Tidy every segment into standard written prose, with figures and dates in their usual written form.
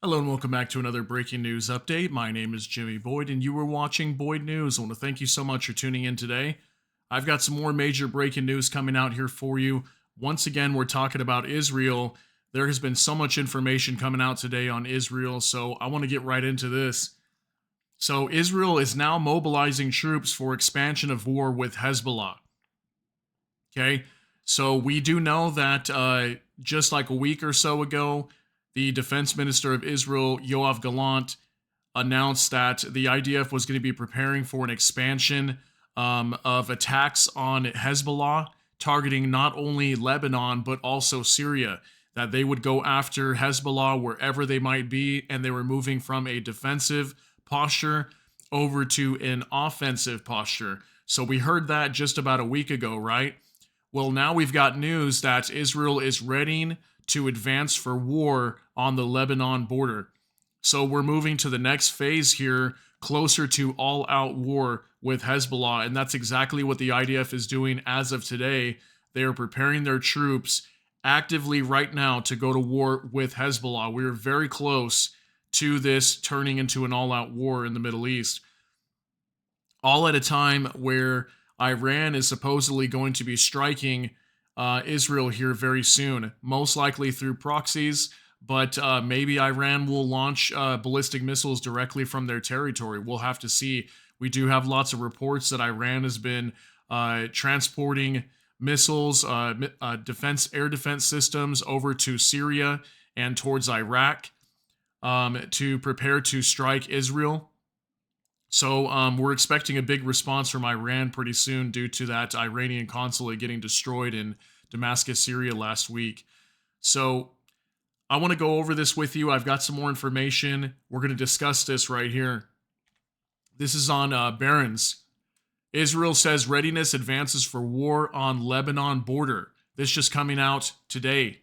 Hello and welcome back to another breaking news update. My name is Jimmy Boyd and you were watching Boyd News. I want to thank you so much for tuning in today. I've got some more major breaking news coming out here for you. Once again, we're talking about Israel. There has been so much information coming out today on Israel, so I want to get right into this. So, Israel is now mobilizing troops for expansion of war with Hezbollah. Okay, so we do know that just like a week or so ago, the defense minister of Israel, Yoav Gallant, announced that the IDF was going to be preparing for an expansion of attacks on Hezbollah, targeting not only Lebanon but also Syria. That they would go after Hezbollah wherever they might be, and they were moving from a defensive posture over to an offensive posture. So we heard that just about a week ago, right? Well, now we've got news that Israel is readying to advance for war on the Lebanon border. So we're moving to the next phase here, closer to all-out war with Hezbollah, and that's exactly what the IDF is doing as of today. They are preparing their troops actively right now to go to war with Hezbollah. We're very close to this turning into an all-out war in the Middle East. All at a time where Iran is supposedly going to be striking Israel here very soon, most likely through proxies, but maybe Iran will launch ballistic missiles directly from their territory. We'll have to see. We do have lots of reports that Iran has been transporting missiles, air defense systems over to Syria and towards Iraq to prepare to strike Israel. So we're expecting a big response from Iran pretty soon due to that Iranian consulate getting destroyed in Damascus, Syria last week. So I want to go over this with you. I've got some more information. We're going to discuss this right here. This is on Barron's. Israel says readiness advances for war on Lebanon border. This just coming out today.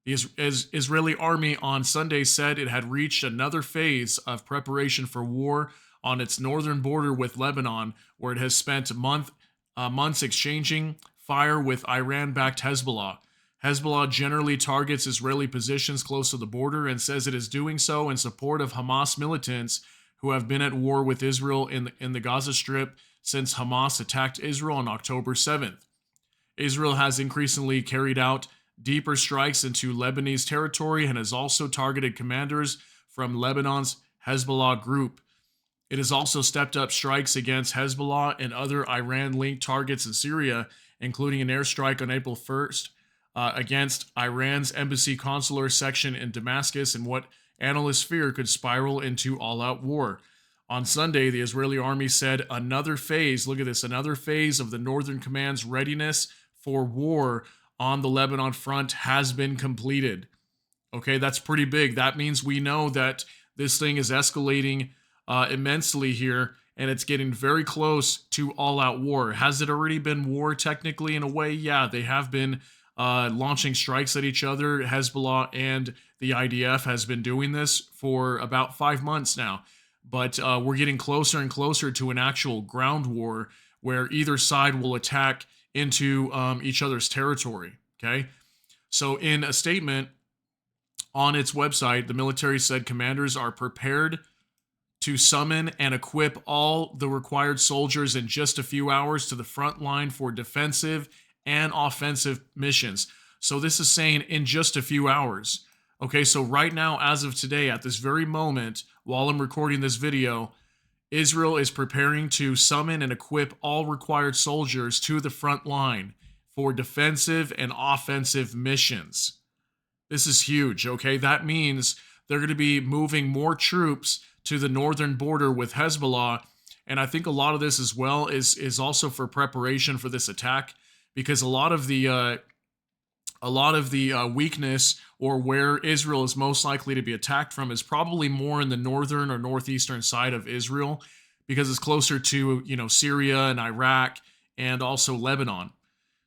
The Israeli army on Sunday said it had reached another phase of preparation for war on its northern border with Lebanon, where it has spent months exchanging fire with Iran-backed Hezbollah. Hezbollah generally targets Israeli positions close to the border and says it is doing so in support of Hamas militants who have been at war with Israel in the Gaza Strip since Hamas attacked Israel on October 7th. Israel has increasingly carried out deeper strikes into Lebanese territory and has also targeted commanders from Lebanon's Hezbollah group. It has also stepped up strikes against Hezbollah and other Iran-linked targets in Syria, including an airstrike on April 1st against Iran's embassy consular section in Damascus in what analysts fear could spiral into all-out war. On Sunday, the Israeli army said another phase, look at this, another phase of the Northern Command's readiness for war on the Lebanon front has been completed. Okay, that's pretty big. That means we know that this thing is escalating immensely here, and it's getting very close to all-out war. Has it already been war technically in a way? Yeah, they have been launching strikes at each other. Hezbollah and the IDF has been doing this for about 5 months now. But we're getting closer and closer to an actual ground war where either side will attack into each other's territory, okay? So in a statement on its website, the military said commanders are prepared to summon and equip all the required soldiers in just a few hours to the front line for defensive and offensive missions. So this is saying in just a few hours. Okay, so right now, as of today, at this very moment, while I'm recording this video, Israel is preparing to summon and equip all required soldiers to the front line for defensive and offensive missions. This is huge, okay? That means they're going to be moving more troops to the northern border with Hezbollah, and I think a lot of this as well is also for preparation for this attack, because a lot of the weakness or where Israel is most likely to be attacked from is probably more in the northern or northeastern side of Israel, because it's closer to, Syria and Iraq and also Lebanon.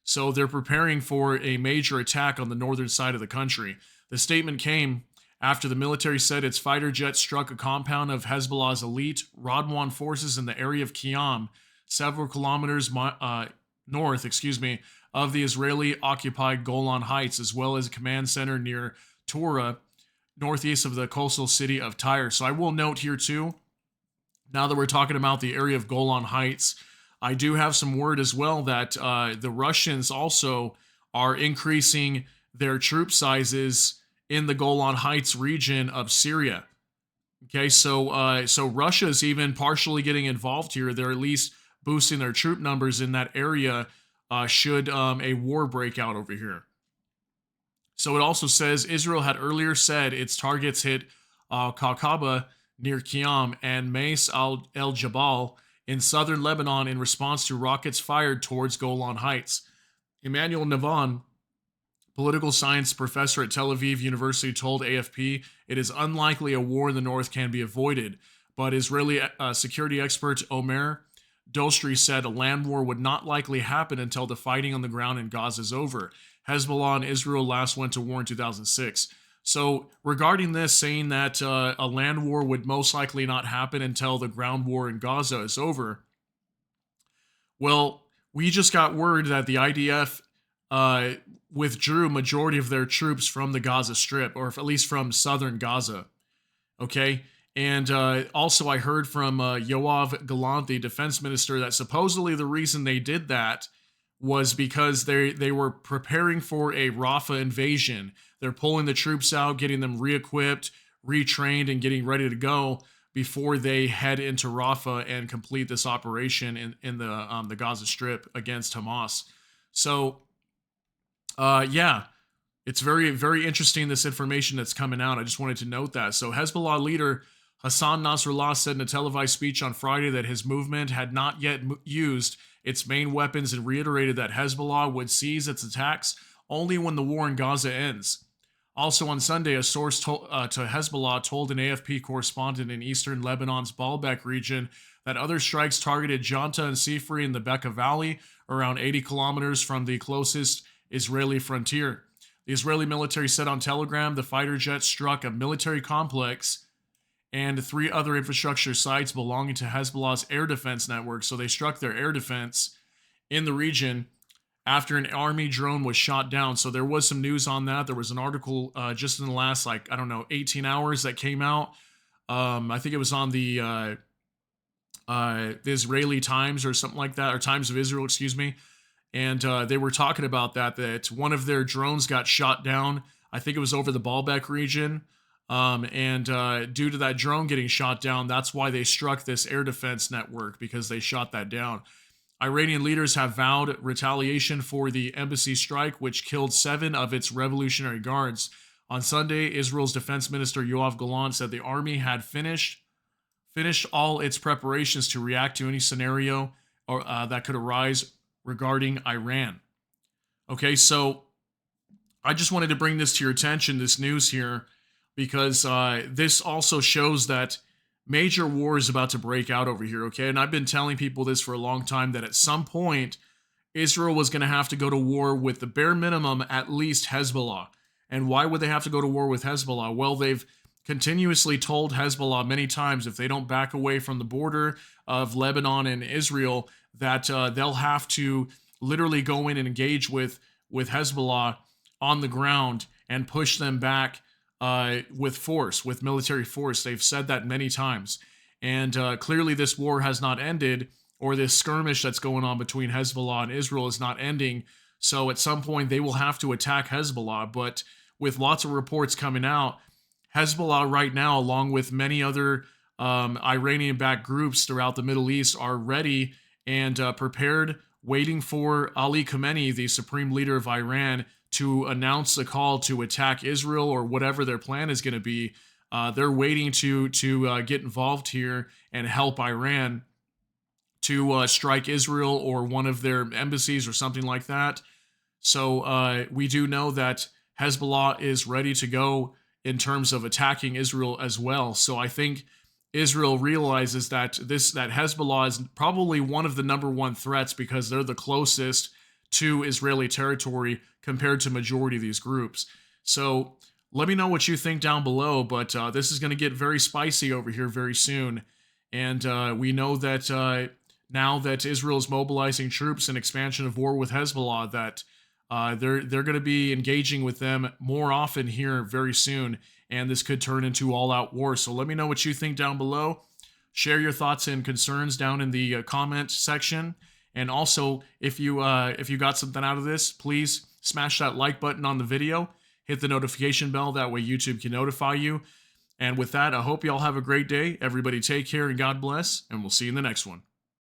So they're preparing for a major attack on the northern side of the country. The statement came after the military said its fighter jet struck a compound of Hezbollah's elite Radwan forces in the area of Qiyam, several kilometers north, of the Israeli-occupied Golan Heights, as well as a command center near Torah northeast of the coastal city of Tyre. So I will note here too, now that we're talking about the area of Golan Heights, I do have some word as well that the Russians also are increasing their troop sizes in the Golan Heights region of Syria. Okay, so Russia is even partially getting involved here. They're at least boosting their troop numbers in that area should a war break out over here. So it also says Israel had earlier said its targets hit Kalkaba near Qiyam and Mais el Jabal in southern Lebanon in response to rockets fired towards Golan Heights. Emmanuel Navon, political science professor at Tel Aviv University, told AFP it is unlikely a war in the north can be avoided, but Israeli security expert Omer Dostri said a land war would not likely happen until the fighting on the ground in Gaza is over. Hezbollah and Israel last went to war in 2006. So regarding this, saying that a land war would most likely not happen until the ground war in Gaza is over, well, we just got word that the IDF withdrew majority of their troops from the Gaza Strip, or at least from southern Gaza. Okay? And also I heard from Yoav Gallant, the defense minister, that supposedly the reason they did that was because they were preparing for a Rafah invasion. They're pulling the troops out, getting them re-equipped, retrained, and getting ready to go before they head into Rafah and complete this operation in the Gaza Strip against Hamas. So, yeah, it's very, very interesting, this information that's coming out. I just wanted to note that. So Hezbollah leader Hassan Nasrallah said in a televised speech on Friday that his movement had not yet used its main weapons and reiterated that Hezbollah would cease its attacks only when the war in Gaza ends. Also on Sunday, a source to Hezbollah told an AFP correspondent in eastern Lebanon's Baalbek region that other strikes targeted Janta and Sifri in the Bekaa Valley, around 80 kilometers from the closest Israeli frontier. The Israeli military said on Telegram the fighter jet struck a military complex and 3 other infrastructure sites belonging to Hezbollah's air defense network. So they struck their air defense in the region after an army drone was shot down. So there was some news on that. There was an article just in the last, 18 hours that came out. I think it was on the Israeli Times or something like that, or Times of Israel, excuse me. And they were talking about that one of their drones got shot down. I think it was over the Baalbek region. And due to that drone getting shot down, that's why they struck this air defense network, because they shot that down. Iranian leaders have vowed retaliation for the embassy strike, which killed 7 of its Revolutionary Guards. On Sunday, Israel's defense minister Yoav Gallant said the army had finished all its preparations to react to any scenario that could arise regarding Iran. Okay, so I just wanted to bring this to your attention, this news here, because this also shows that major war is about to break out over here, okay? And I've been telling people this for a long time, that at some point, Israel was going to have to go to war with the bare minimum, at least Hezbollah. And why would they have to go to war with Hezbollah? Well, they've continuously told Hezbollah many times if they don't back away from the border of Lebanon and Israel, that they'll have to literally go in and engage with Hezbollah on the ground and push them back with force, with military force. They've said that many times. And clearly this war has not ended, or this skirmish that's going on between Hezbollah and Israel is not ending. So at some point they will have to attack Hezbollah. But with lots of reports coming out, Hezbollah right now, along with many other Iranian-backed groups throughout the Middle East, are ready and prepared, waiting for Ali Khamenei, the supreme leader of Iran, to announce a call to attack Israel, or whatever their plan is going to be. They're waiting to get involved here and help Iran to strike Israel or one of their embassies or something like that. So we do know that Hezbollah is ready to go in terms of attacking Israel as well. So I think Israel realizes that Hezbollah is probably one of the number one threats, because they're the closest to Israeli territory compared to majority of these groups. So let me know what you think down below, but this is going to get very spicy over here very soon. And we know that now that Israel is mobilizing troops and expansion of war with Hezbollah, that they're going to be engaging with them more often here very soon. and this could turn into all-out war. So let me know what you think down below. Share your thoughts and concerns down in the comment section. And also, if you got something out of this, please smash that like button on the video. Hit the notification bell. That way YouTube can notify you. And with that, I hope you all have a great day. Everybody take care and God bless. And we'll see you in the next one.